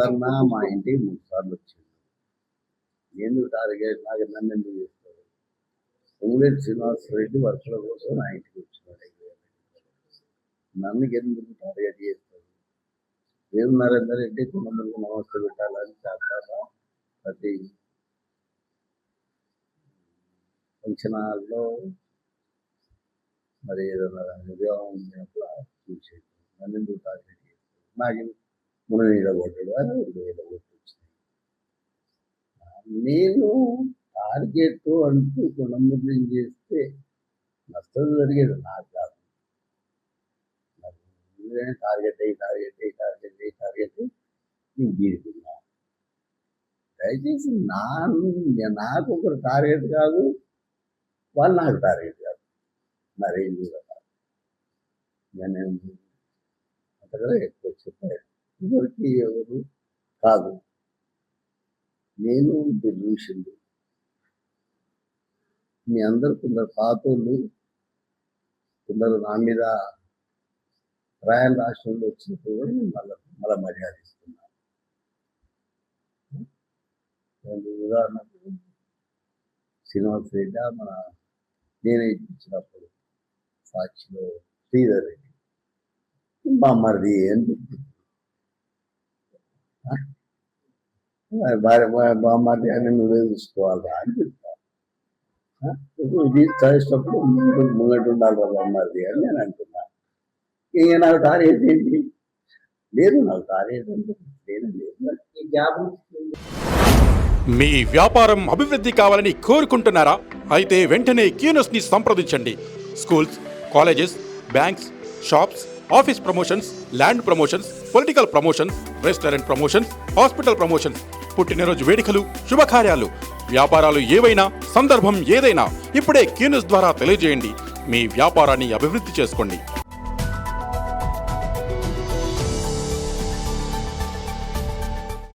అన్నా మా ఇంటికి 3 సార్లు వచ్చింది. ఎందుకు టార్గెట్ నాకు నన్ను ఎందుకు చేస్తారు? పొంగులేటి శ్రీనివాసరెడ్డి వర్కుల కోసం నా ఇంటికి వచ్చినాడు. నన్ను ఎందుకు టార్గెట్ చేస్తారు? వేరు నరేందర్ రెడ్డి కొంతమందికి నమస్తే పెట్టాలని చాలా ప్రతి ఫంక్షన్ హాల్లో మరి ఏదైనా వివాహం ఉన్నప్పుడు చూసేది. నన్ను ఎందుకు టార్గెట్ చేస్తారు? నాకు మనం నిలబడ్డాడు అని నిలబొట్టొచ్చింది. నేను టార్గెట్ అంటూ కుటుంబం చేస్తే నష్టం జరిగేది నాకు కాదు. టార్గెట్ నేను గీరుకున్నా. దయచేసి నాకు ఒకరు టార్గెట్ కాదు, వాళ్ళు నాకు టార్గెట్ కాదు. మరేం చూడాలి? నేను అంతగా ఎక్కువ చెప్పాను. ఎవరికి ఎవరు కాదు. నేను చూసింది మీ అందరు కొందరు పాతోళ్ళు, కొందరు నా మీద రాయల్ రాష్ట్రంలో వచ్చినప్పుడు కూడా నేను మళ్ళీ మర్యాద ఇస్తున్నాను. ఉదాహరణకు శ్రీనివాసరెడ్డి మన నేనే ఇచ్చినప్పుడు సాక్షిలో శ్రీధర్ రెడ్డి బామ్మది అని బామ్మది అని నువ్వే చూసుకోవాలా అని చెప్తాను. ఇది చదివేటప్పుడు ముంగట ఉండాలి బామ్మది అని నేను అంటున్నా. ఇక నాకు టార్గెట్ ఏంటి? లేదు, నాకు టార్గెట్ అంటే లేదు. మీ వ్యాపారం అభివృద్ధి కావాలని కోరుకుంటున్నారా? అయితే వెంటనే క్యూనస్ ని సంప్రదించండి. Schools, colleges, banks, shops, office promotions, land promotions, political promotions, restaurant promotions, hospital promotions, పుట్టినరోజు వేడుకలు, శుభకార్యాలు, వ్యాపారాలు ఏవైనా, సందర్భం ఏదైనా ఇప్పుడే క్యూనస్ ద్వారా తెలియజేయండి. మీ వ్యాపారాన్ని అభివృద్ధి చేసుకోండి.